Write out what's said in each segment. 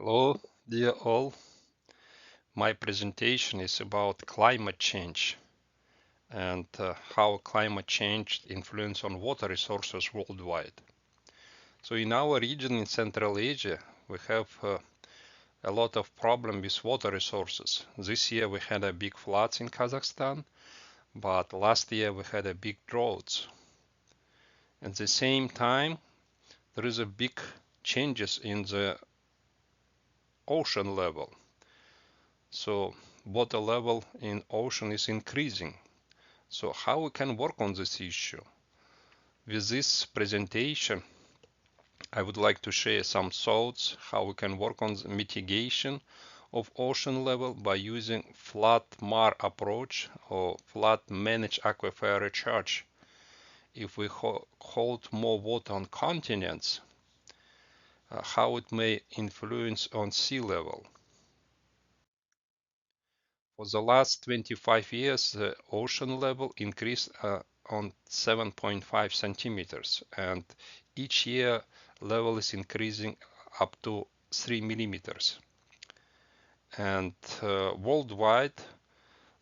Hello, dear all. My presentation is about climate change and how climate change influence on water resources worldwide. So in our region in Central Asia, we have a lot of problem with water resources. This year we had a big floods in Kazakhstan, but last year we had a big droughts. At the same time, there is a big changes in the ocean level. So water level in ocean is increasing. So how we can work on this issue? With this presentation, I would like to share some thoughts how we can work on the mitigation of ocean level by using flood MAR approach or flood managed aquifer recharge. If we hold more water on continents, how it may influence on sea level. For the last 25 years, the ocean level increased on 7.5 centimeters, and each year level is increasing up to 3 millimeters. And worldwide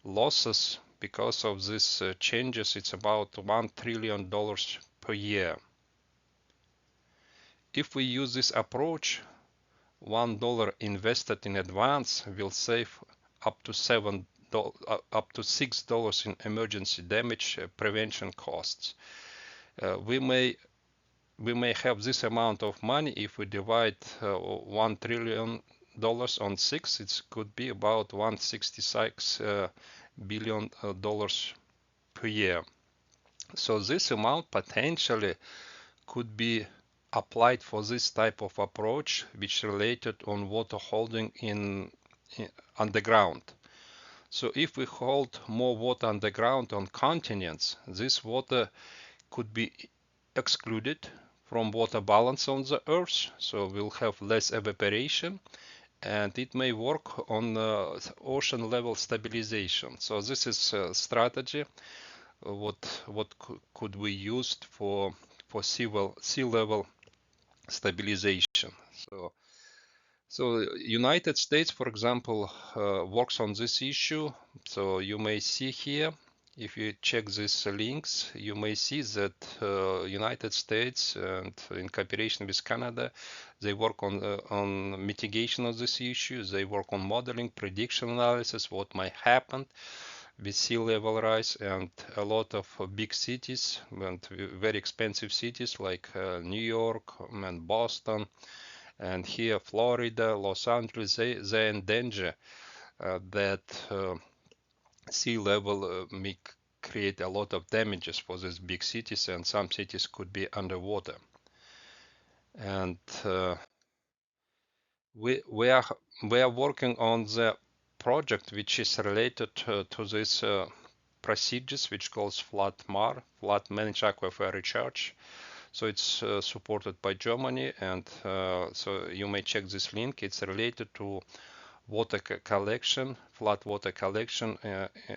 losses because of these changes, it's about $1 trillion per year. If we use this approach, $1 invested in advance will save up to $6 in emergency damage prevention costs. We may have this amount of money if we divide $1 trillion on 6. It could be about $166 billion per year. So this amount potentially could be applied for this type of approach, which related on water holding in underground. So if we hold more water underground on continents, this water could be excluded from water balance on the earth, so we'll have less evaporation, and it may work on ocean level stabilization. So this is a strategy what could we use for sea level stabilization. So United States, for example, works on this issue. So you may see here, if you check these links, you may see that United States and in cooperation with Canada, they work on mitigation of this issue. They work on modeling, prediction analysis, what might happen with sea level rise, and a lot of big cities and very expensive cities like New York and Boston, and here Florida, Los Angeles, they're in danger that sea level may create a lot of damages for these big cities, and some cities could be underwater. And we are working on the project which is related to this procedures, which calls flood MAR, flood managed aquifer recharge. So it's supported by Germany, and so you may check this link. It's related to water collection, flood water collection,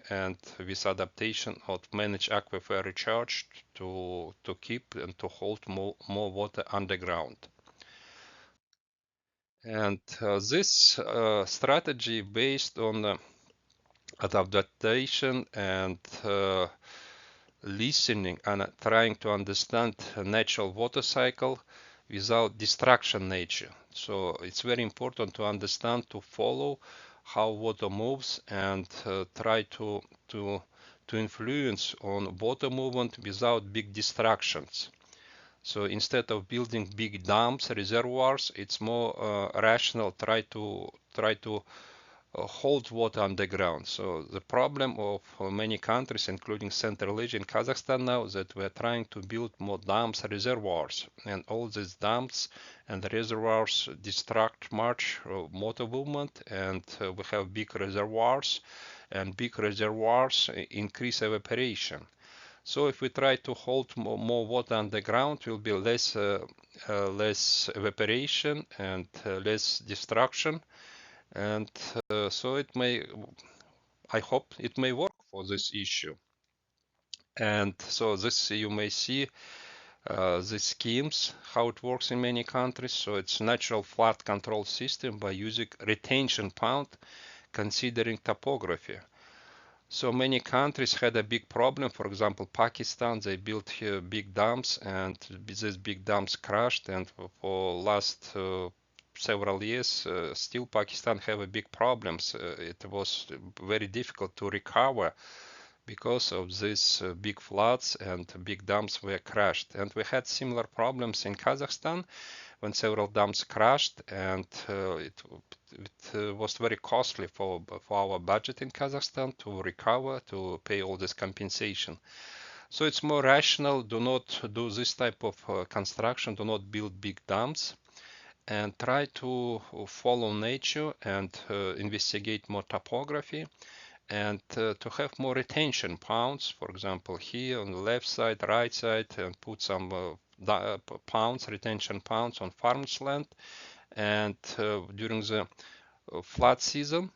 and with adaptation of managed aquifer recharge to keep and to hold more water underground. And this strategy based on adaptation and listening and trying to understand a natural water cycle without destruction nature. So it's very important to understand, to follow how water moves, and try to influence on water movement without big distractions. So instead of building big dams, reservoirs, it's more rational try to hold water underground. So the problem of many countries, including Central Asia and Kazakhstan now, that we're trying to build more dams, reservoirs, and all these dams and reservoirs distract much water movement, and we have big reservoirs, and big reservoirs increase evaporation. So if we try to hold more water underground, will be less evaporation and less destruction. And so it may, I hope it may work for this issue. And so this you may see the schemes, how it works in many countries. So it's natural flood control system by using retention pond considering topography. So many countries had a big problem. For example, Pakistan, they built here big dams and these big dams crashed, and for last several years still Pakistan have a big problems. It was very difficult to recover because of these big floods and big dams were crashed. And we had similar problems in Kazakhstan when several dams crashed, and it was very costly for our budget in Kazakhstan to recover, to pay all this compensation. So it's more rational. Do not do this type of construction. Do not build big dams, and try to follow nature and investigate more topography, and to have more retention ponds, for example, here on the left side, right side, and put some ponds, retention ponds on farmers' land, and during the flood season,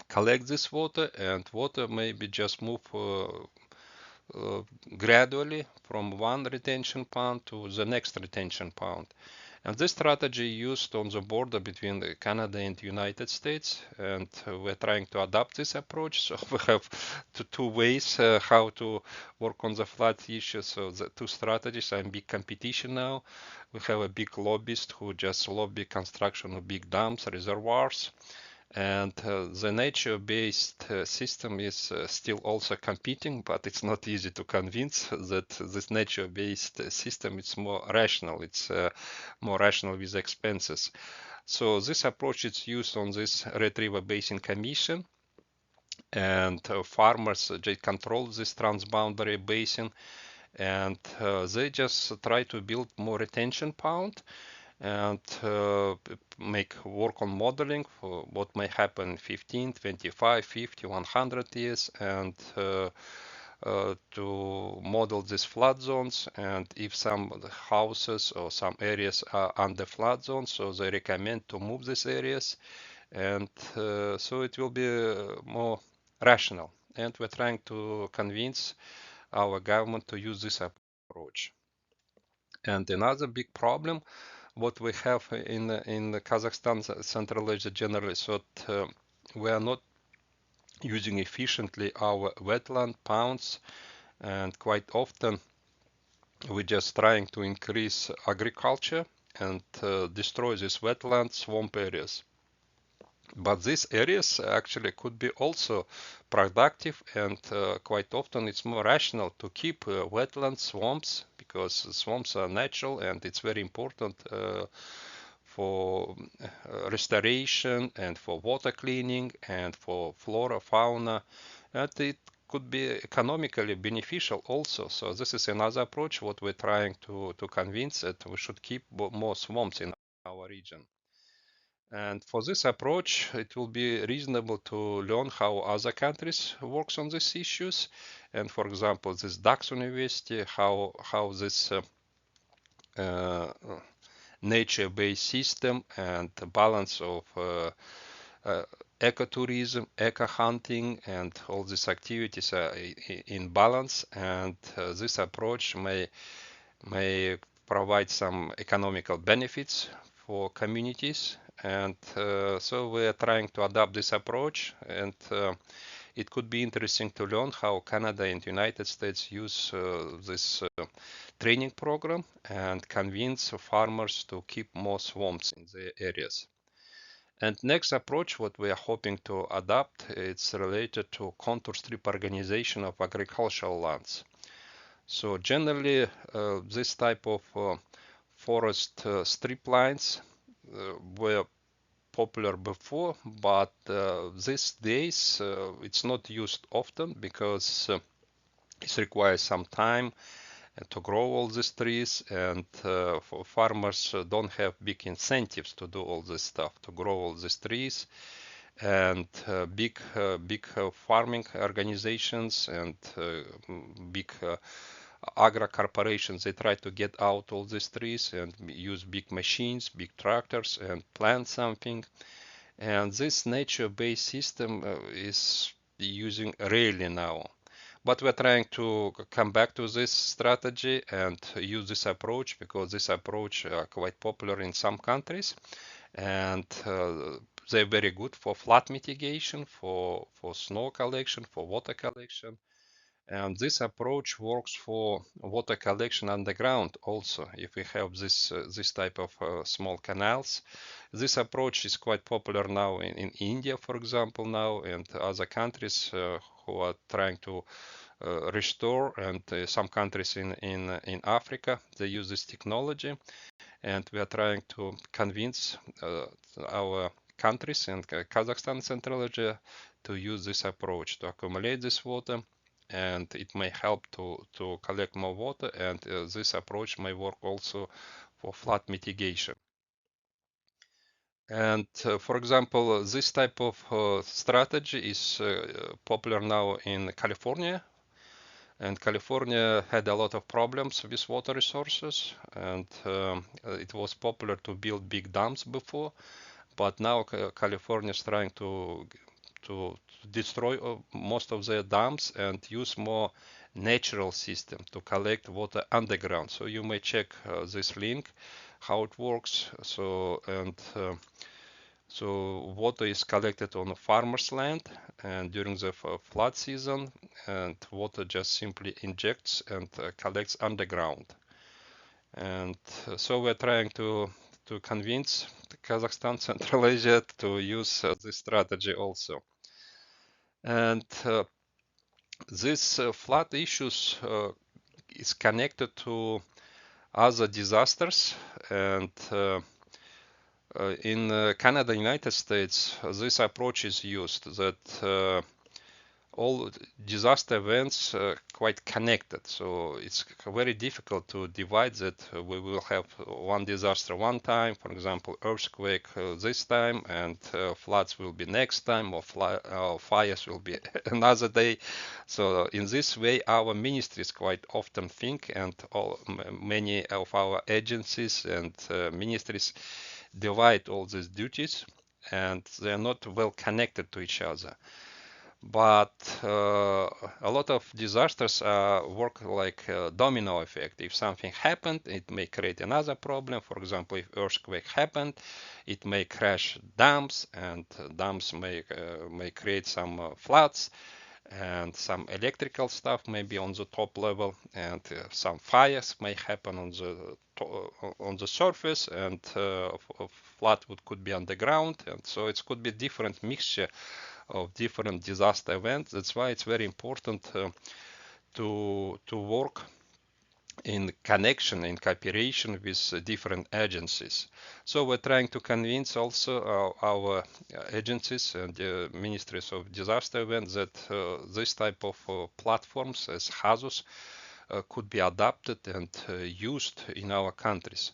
collect this water, and water maybe just move gradually from one retention pond to the next retention pond. And this strategy used on the border between Canada and the United States, and we're trying to adapt this approach. So we have two ways how to work on the flood issue. So the two strategies are in big competition now. We have a big lobbyist who just lobby construction of big dams, reservoirs. And the nature-based system is still also competing, but it's not easy to convince that this nature-based system is more rational. It's more rational with expenses. So this approach is used on this Red River Basin Commission, and farmers they control this transboundary basin, and they just try to build more retention pond and make work on modeling for what may happen 15, 25, 50, 100 years, and to model these flood zones, and if some houses or some areas are under flood zones, so they recommend to move these areas, and so it will be more rational. And we're trying to convince our government to use this approach. And another big problem what we have in Kazakhstan Central Asia generally, so we are not using efficiently our wetland ponds, and quite often we're just trying to increase agriculture and destroy these wetland swamp areas. But these areas actually could be also productive, and quite often it's more rational to keep wetland swamps, because swamps are natural and it's very important for restoration and for water cleaning and for flora, fauna, and it could be economically beneficial also. So this is another approach what we're trying to convince that we should keep more swamps in our region. And for this approach, it will be reasonable to learn how other countries works on these issues. And for example, this DAX University, how this nature-based system and the balance of ecotourism, eco-hunting, and all these activities are in balance. And this approach may provide some economical benefits for communities, and so we are trying to adopt this approach, and it could be interesting to learn how Canada and United States use this training program and convince farmers to keep more swamps in the areas. And next approach, what we are hoping to adopt, it's related to contour strip organization of agricultural lands. So generally, this type of forest strip lines were popular before, but these days it's not used often because it requires some time to grow all these trees, and farmers don't have big incentives to do all this stuff, to grow all these trees, and big farming organizations and big agro corporations, they try to get out all these trees and use big machines, big tractors, and plant something. And this nature-based system is using rarely now. but we're trying to come back to this strategy and use this approach because this approach quite popular in some countries, and they're very good for flood mitigation, for snow collection, for water collection. And this approach works for water collection underground also. If we have this type of small canals, this approach is quite popular now in India, for example, now, and other countries who are trying to restore, and some countries in Africa, they use this technology, and we are trying to convince our countries and Kazakhstan, Central Asia, to use this approach to accumulate this water, and it may help to collect more water, and this approach may work also for flood mitigation. And for example, this type of strategy is popular now in California, and California had a lot of problems with water resources, and it was popular to build big dams before, but now California is trying to destroy most of their dams and use more natural system to collect water underground. So you may check this link, how it works. So water is collected on a farmer's land, and during the flood season, and water just simply injects and collects underground. And so we're trying to convince Kazakhstan, Central Asia to use this strategy also. And this flood issues is connected to other disasters, and in Canada, United States, this approach is used, that all disaster events quite connected. So it's very difficult to divide that. We will have one disaster one time, for example, earthquake this time, and floods will be next time, or fires will be another day. So in this way, our ministries quite often think, and many of our agencies and ministries divide all these duties, and they are not well connected to each other. But a lot of disasters work like a domino effect. If something happened, it may create another problem. For example, if earthquake happened, it may crash dams, and dams may create some floods, and some electrical stuff may be on the top level, and some fires may happen on the surface, and flood could be underground, and so it could be different mixture of different disaster events. That's why it's very important to work in connection, in cooperation with different agencies. So we're trying to convince also our agencies and ministries of disaster events that this type of platforms as HAZUS could be adapted and used in our countries.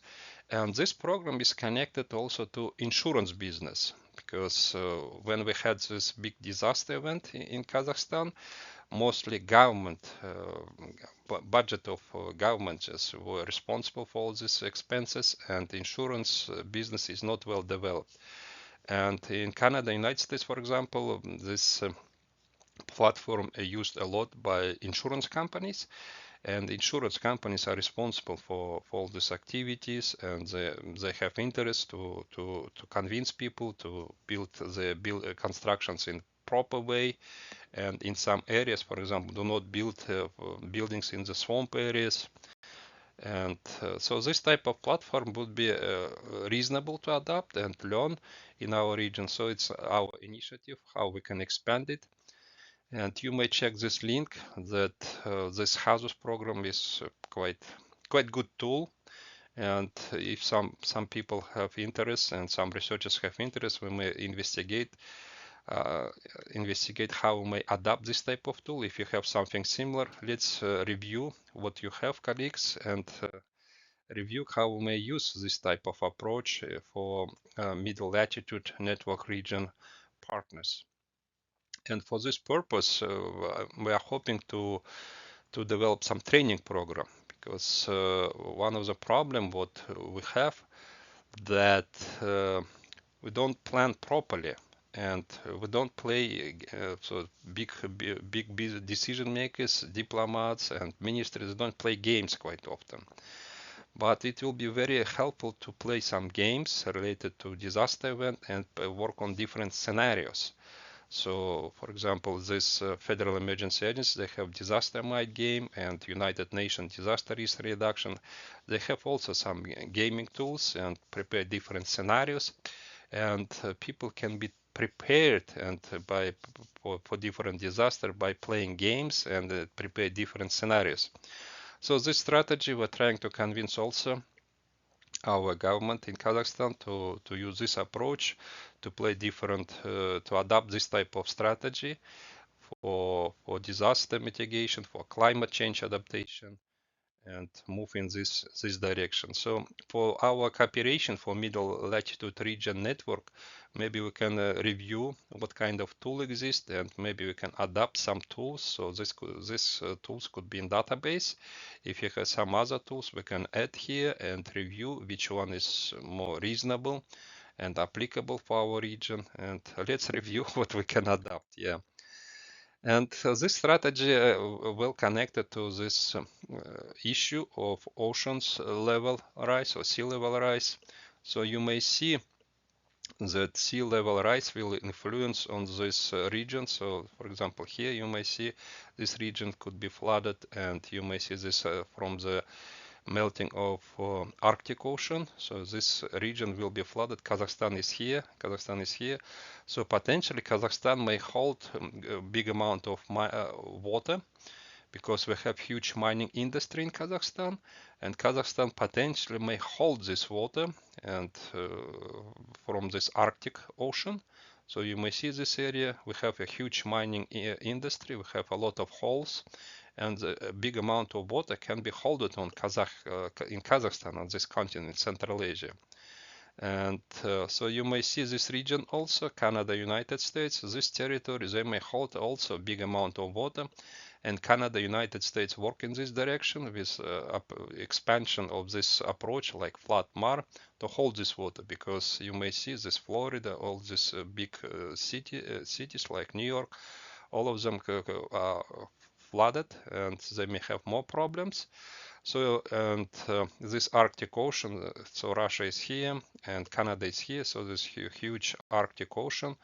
And this program is connected also to insurance business, because when we had this big disaster event in Kazakhstan, mostly government budget of governments were responsible for all these expenses, and insurance business is not well developed. And in Canada, United States, for example, this platform used a lot by insurance companies, and insurance companies are responsible for all these activities, and they have interest to convince people to build the constructions in proper way. And in some areas, for example, do not build buildings in the swamp areas. And so this type of platform would be reasonable to adopt and learn in our region. So it's our initiative, how we can expand it. And you may check this link, that this HAZUS program is quite good tool. And if some people have interest and some researchers have interest, we may investigate how we may adapt this type of tool. If you have something similar, let's review what you have, colleagues, and review how we may use this type of approach for middle latitude network region partners. And for this purpose, we are hoping to develop some training program, because one of the problem what we have, that we don't plan properly and we don't play so big decision makers, diplomats, and ministers don't play games quite often. But it will be very helpful to play some games related to disaster event and work on different scenarios. So, for example, this Federal Emergency Agency, they have disaster might game and United Nations disaster risk reduction. They have also some gaming tools and prepare different scenarios, and people can be prepared and for different disaster by playing games and prepare different scenarios. So this strategy we're trying to convince also our government in Kazakhstan to use this approach, to play different, to adopt this type of strategy for disaster mitigation, for climate change adaptation, and move in this direction. So for our cooperation for middle latitude region network, maybe we can review what kind of tool exists, and maybe we can adapt some tools. So this tools could be in database. If you have some other tools, we can add here and review which one is more reasonable and applicable for our region. And let's review what we can adapt. Yeah. And this strategy well connected to this issue of oceans level rise or sea level rise. So you may see that sea level rise will influence on this region. So for example, here you may see this region could be flooded, and you may see this from the melting of Arctic Ocean. So this region will be flooded. Kazakhstan is here. So potentially Kazakhstan may hold a big amount of water, because we have huge mining industry in Kazakhstan, and Kazakhstan potentially may hold this water and from this Arctic Ocean. So you may see this area, we have a huge mining industry, we have a lot of holes, and a big amount of water can be held on in Kazakhstan, on this continent, Central Asia. And so you may see this region also, Canada, United States, this territory, they may hold also a big amount of water, and Canada, United States work in this direction with expansion of this approach like flat mar to hold this water, because you may see this Florida, all these big cities like New York, all of them are flooded and they may have more problems. So, and this Arctic Ocean, so Russia is here and Canada is here, so this huge Arctic Ocean.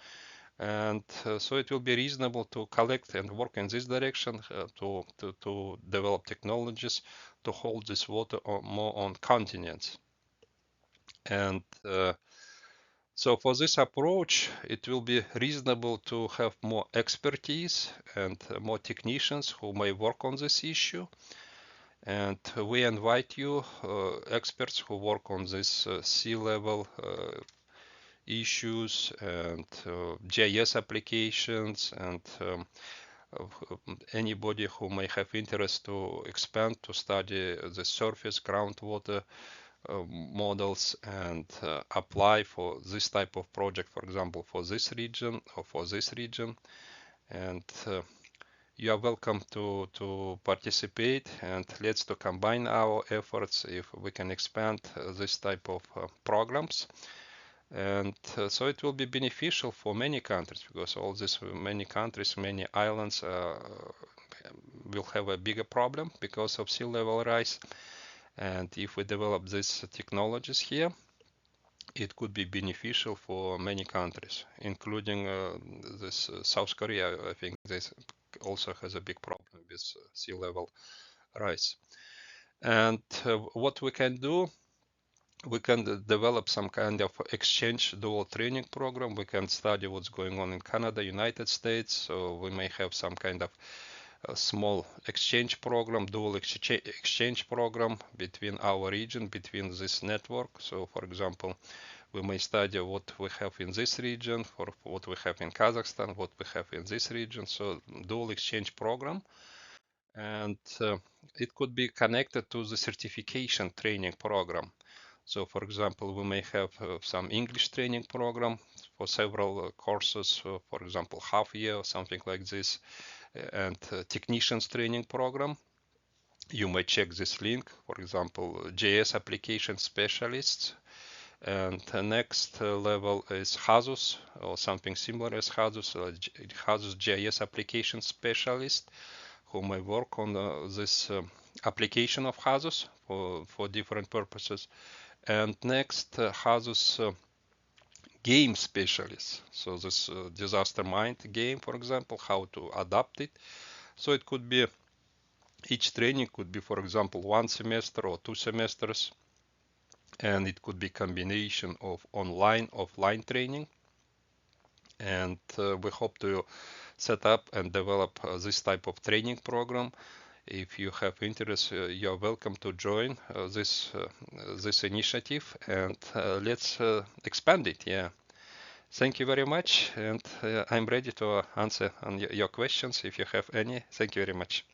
And so it will be reasonable to collect and work in this direction to develop technologies to hold this water more on continents. And so for this approach, it will be reasonable to have more expertise and more technicians who may work on this issue. And we invite you, experts who work on this sea level issues and GIS applications, and anybody who may have interest to expand to study the surface groundwater models and apply for this type of project, for example, for this region or for this region. And you are welcome to participate, and let's to combine our efforts if we can expand this type of programs. And so it will be beneficial for many countries, because all these many countries, many islands will have a bigger problem because of sea level rise. And if we develop these technologies here, it could be beneficial for many countries, including this South Korea. I think this also has a big problem with sea level rise. And what we can do, we can develop some kind of exchange dual training program. We can study what's going on in Canada, United States. So we may have some kind of a small exchange program, dual exchange program between our region, between this network. So for example, we may study what we have in this region, for what we have in Kazakhstan, what we have in this region. So dual exchange program. And it could be connected to the certification training program. So for example, we may have some English training program for several courses, for example, half year or something like this, and technicians training program. You may check this link, for example, JS application specialists, And the next level is HASUS or something similar as HASUS, HASUS JS application specialist, who may work on this application of HASUS for different purposes. And next, HASUS game specialist. So this disaster mind game, for example, how to adapt it. So it could be, each training could be, for example, 1 semester or 2 semesters, and it could be combination of online, offline training. And we hope to set up and develop this type of training program. If you have interest, you're welcome to join this initiative, and let's expand it. Yeah. Thank you very much, and I'm ready to answer on your questions if you have any. Thank you very much.